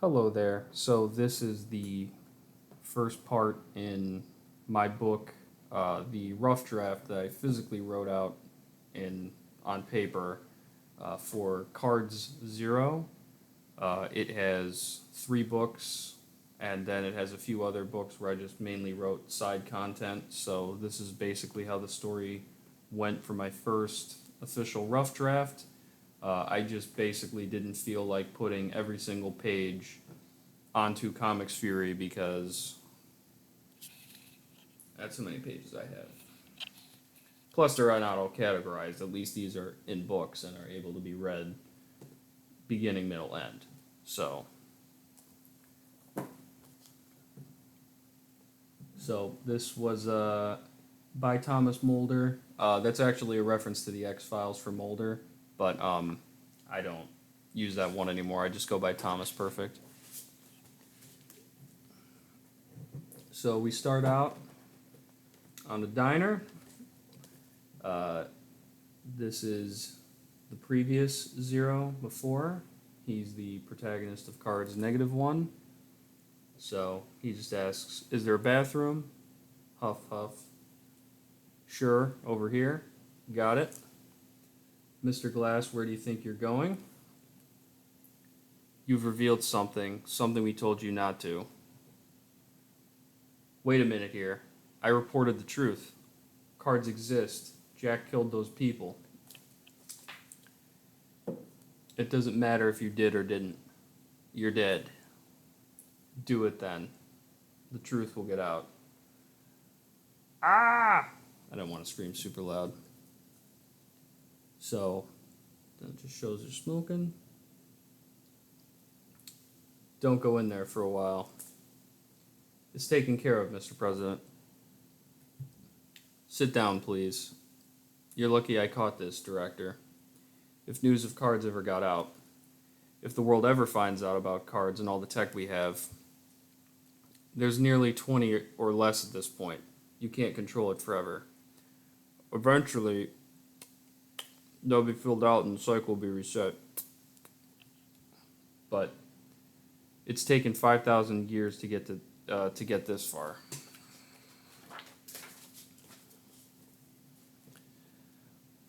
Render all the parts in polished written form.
Hello there. So this is the first part in my book, the rough draft that I physically wrote out in on paper for Cards Zero. It has three books, and then it has a few other books where I just mainly wrote side content. So this is basically how the story went for my first official rough draft. I just basically didn't feel like putting every single page onto Comics Fury because that's how many pages I have. Plus, they're not all categorized. At least these are in books and are able to be read beginning, middle, end. So this was by Thomas Mulder. That's actually a reference to the X Files for Mulder, but I don't use that one anymore. I just go by Thomas Perfect. So we start out on the diner. This is the previous Zero before. He's the protagonist of Cards -1. So he just asks, "Is there a bathroom?" Huff, huff. "Sure, over here." "Got it." "Mr. Glass, where do you think you're going?" "You've revealed something we told you not to." "Wait a minute here. I reported the truth. Cards exist. Jack killed those people." "It doesn't matter if you did or didn't. You're dead." "Do it then. The truth will get out." "Ah!" I don't want to scream super loud. So, then it just shows her smoking. "Don't go in there for a while." "It's taken care of, Mr. President." "Sit down, please. You're lucky I caught this, Director. If news of Cards ever got out, if the world ever finds out about Cards and all the tech we have, there's nearly 20 or less at this point. You can't control it forever. Eventually, they'll be filled out and the cycle will be reset. But it's taken 5,000 years to get this far."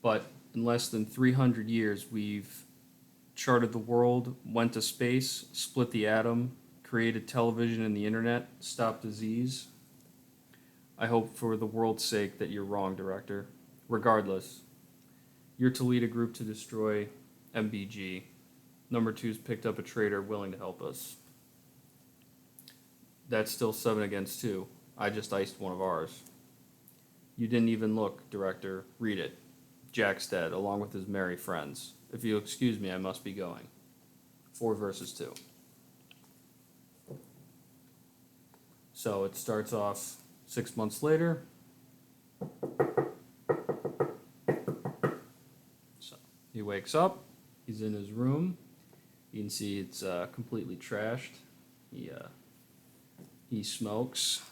But in less than 300 years, we've charted the world, went to space, split the atom, created television and the internet, stopped disease. I hope for the world's sake that you're wrong, Director. Regardless, you're to lead a group to destroy MBG. Number two's picked up a traitor willing to help us. That's still 7 against 2. I just iced one of ours. You didn't even look, Director. Read it. Jack's dead, along with his merry friends. If you'll excuse me, I must be going. 4 versus 2. So it starts off 6 months later. So he wakes up. He's in his room. You can see it's completely trashed. He smokes.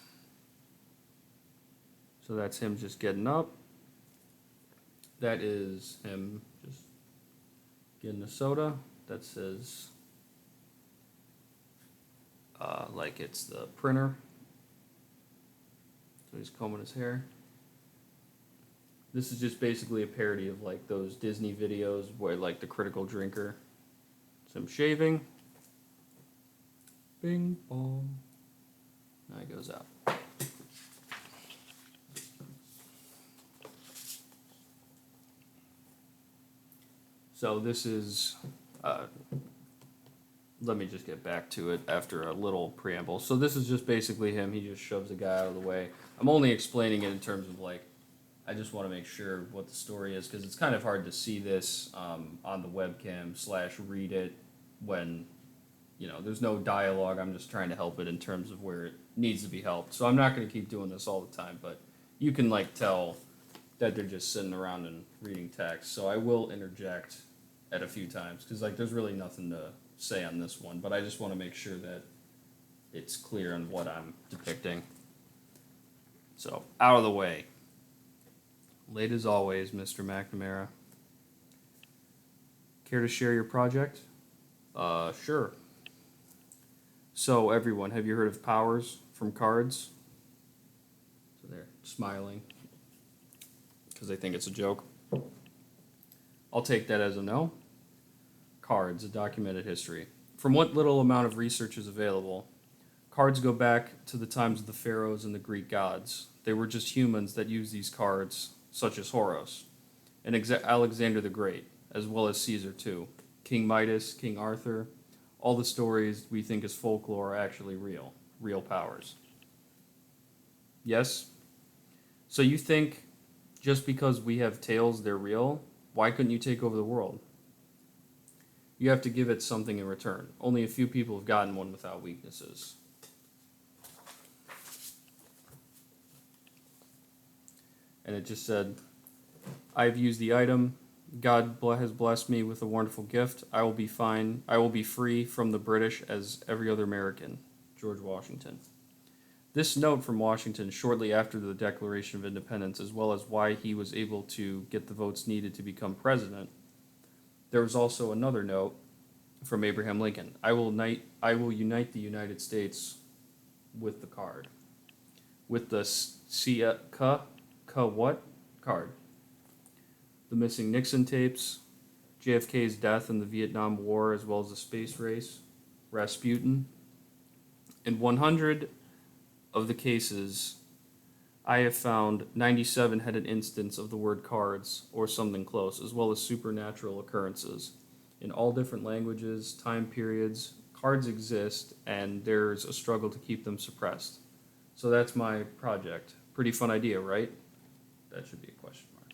So that's him just getting up. That is him just getting a soda. That says, like it's the printer. So he's combing his hair. This is just basically a parody of like those Disney videos where like the critical drinker. It's him shaving. Bing bong. Now he goes out. So this is, let me just get back to it after a little preamble. So this is just basically him. He just shoves a guy out of the way. I'm only explaining it in terms of like, I just want to make sure what the story is because it's kind of hard to see this on the webcam / read it when, there's no dialogue. I'm just trying to help it in terms of where it needs to be helped. So I'm not going to keep doing this all the time, but you can like tell that they're just sitting around and reading text. So I will interject at a few times because like there's really nothing to say on this one, but I just want to make sure that it's clear on what I'm depicting. So out of the way. Late as always, Mr. Macnemera. Care to share your project? Sure. So everyone, have you heard of powers from cards? So they're smiling because they think it's a joke. I'll take that as a no. Cards, a documented history. From what little amount of research is available, cards go back to the times of the pharaohs and the Greek gods. They were just humans that used these cards, such as Horus and Alexander the Great, as well as Caesar too. King Midas, King Arthur, all the stories we think is folklore are actually real powers. Yes? So you think just because we have tails they're real? Why couldn't you take over the world? You have to give it something in return. Only a few people have gotten one without weaknesses. And it just said, I've used the item. God has blessed me with a wonderful gift. I will be fine. I will be free from the British as every other American. George Washington. This note from Washington shortly after the Declaration of Independence, as well as why he was able to get the votes needed to become president. There was also another note from Abraham Lincoln. I will unite the United States with the card. With the what card? The missing Nixon tapes, JFK's death in the Vietnam War, as well as the space race, Rasputin. In 100 of the cases, I have found 97 had an instance of the word cards or something close, as well as supernatural occurrences. In all different languages, time periods, cards exist, and there's a struggle to keep them suppressed. So that's my project. Pretty fun idea, right? That should be a question mark.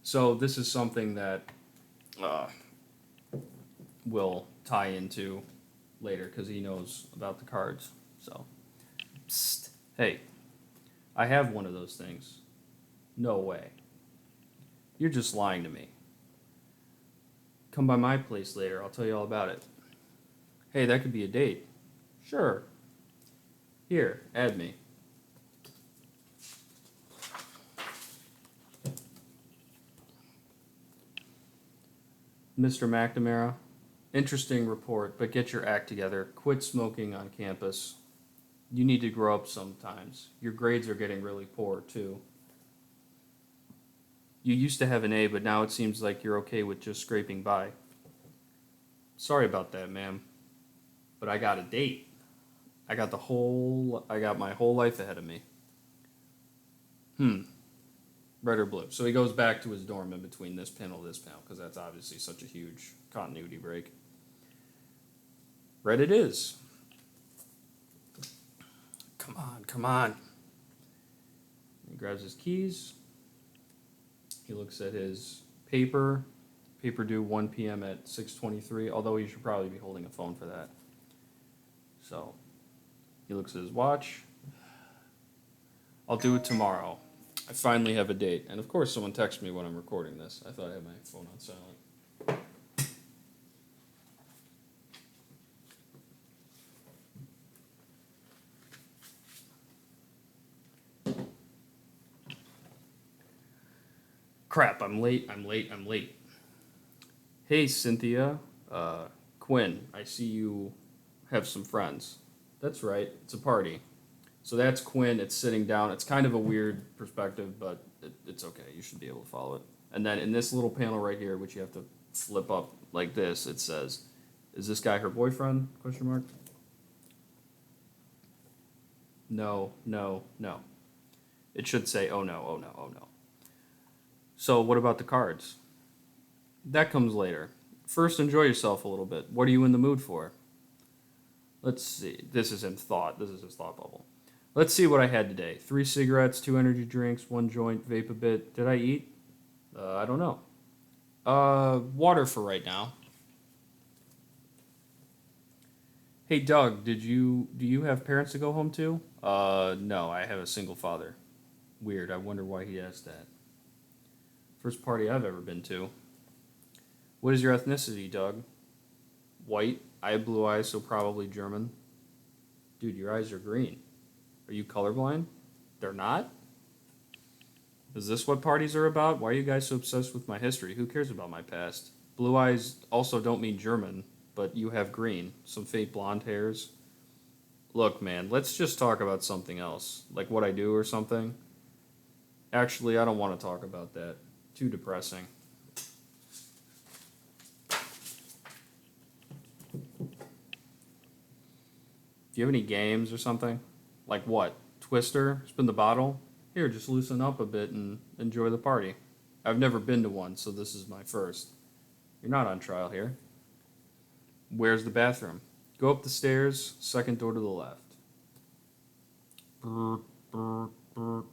So this is something that will tie into later because he knows about the cards. So, psst, hey, I have one of those things. No way. You're just lying to me. Come by my place later. I'll tell you all about it. Hey, that could be a date. Sure. Here, add me. Mr. Macnemera, interesting report, but get your act together. Quit smoking on campus. You need to grow up sometimes. Your grades are getting really poor, too. You used to have an A, but now it seems like you're okay with just scraping by. Sorry about that, ma'am. But I got a date. I got my whole life ahead of me. Red or blue. So he goes back to his dorm in between this panel and this panel, because that's obviously such a huge continuity break. Red it is. Come on, come on. He grabs his keys. He looks at his paper. Paper due 1 p.m. at 6:23, although he should probably be holding a phone for that. So he looks at his watch. I'll do it tomorrow. I finally have a date. And of course someone texts me when I'm recording this. I thought I had my phone on silent. Crap, I'm late. Hey, Cynthia. Quinn, I see you have some friends. That's right, it's a party. So that's Quinn, it's sitting down. It's kind of a weird perspective, but it's okay. You should be able to follow it. And then in this little panel right here, which you have to flip up like this, it says, is this guy her boyfriend? Question mark. No. It should say, oh no. So what about the cards? That comes later. First, enjoy yourself a little bit. What are you in the mood for? Let's see. This is his thought bubble. Let's see what I had today. 3 cigarettes, 2 energy drinks, 1 joint, vape a bit. Did I eat? I don't know. Water for right now. Hey, Doug, do you have parents to go home to? No, I have a single father. Weird, I wonder why he asked that. First party I've ever been to. What is your ethnicity, Doug? White. I have blue eyes, so probably German. Dude, your eyes are green. Are you colorblind? They're not? Is this what parties are about? Why are you guys so obsessed with my history? Who cares about my past? Blue eyes also don't mean German. but you have green. Some fake blonde hairs. Look, man, let's just talk about something else. Like what I do or something. Actually, I don't want to talk about that. Too depressing. Do you have any games or something? Like what? Twister? Spin the bottle? Here, just loosen up a bit and enjoy the party. I've never been to one, so this is my first. You're not on trial here. Where's the bathroom? Go up the stairs, second door to the left. Brr, brr, brr.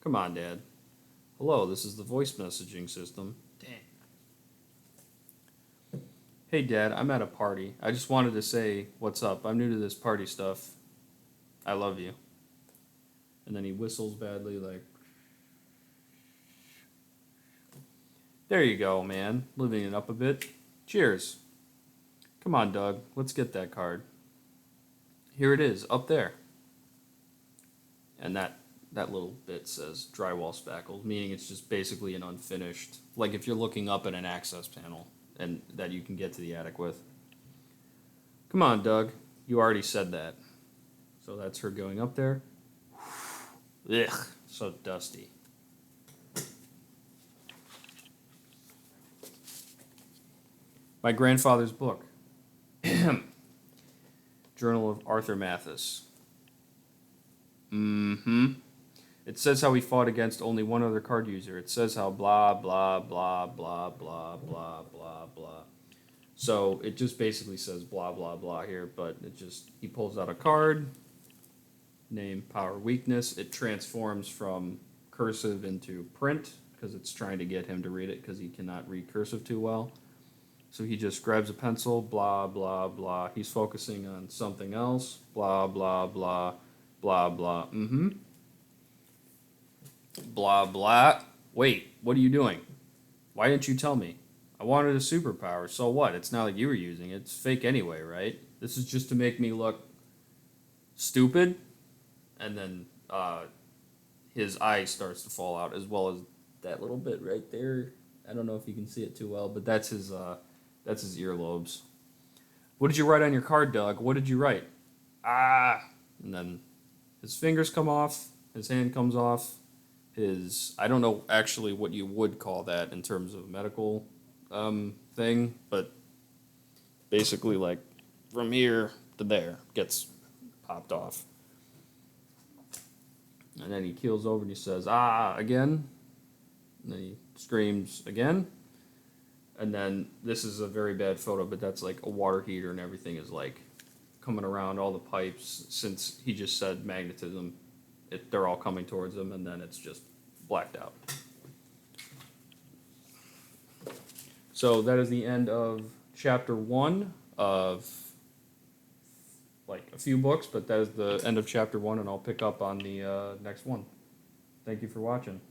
Come on, Dad. Hello, this is the voice messaging system. Dang. Hey, Dad, I'm at a party. I just wanted to say, what's up? I'm new to this party stuff. I love you. And then he whistles badly, like. There you go, man. Living it up a bit. Cheers. Come on, Doug. Let's get that card. Here it is, up there. And that little bit says drywall spackles, meaning it's just basically an unfinished, like if you're looking up at an access panel and that you can get to the attic with. Come on, Doug. You already said that. So that's her going up there. Ugh, so dusty. My grandfather's book. Journal of Arthur Mathis. Mm-hmm. It says how he fought against only one other card user. It says how blah, blah, blah, blah, blah, blah, blah, blah. So it just basically says blah, blah, blah here, but it just, he pulls out a card, name, power, weakness. It transforms from cursive into print because it's trying to get him to read it because he cannot read cursive too well. So he just grabs a pencil, blah, blah, blah. He's focusing on something else, blah, blah, blah, blah, blah. Mm-hmm. Blah, blah. Wait, what are you doing? Why didn't you tell me? I wanted a superpower. So what? It's not like you were using it. It's fake anyway, right? This is just to make me look stupid. And then his eye starts to fall out, as well as that little bit right there. I don't know if you can see it too well, but that's his earlobes. What did you write on your card, Doug? What did you write? Ah. And then his fingers come off. His hand comes off. I don't know actually what you would call that in terms of medical thing, but basically like from here to there gets popped off. And then he keels over and he says, ah, again. And then he screams again. And then this is a very bad photo, but that's like a water heater and everything is like coming around all the pipes since he just said magnetism. They're all coming towards him, and then it's just blacked out. So that is the end of chapter 1 of like a few books, but that is the end of chapter 1, and I'll pick up on the next one. Thank you for watching.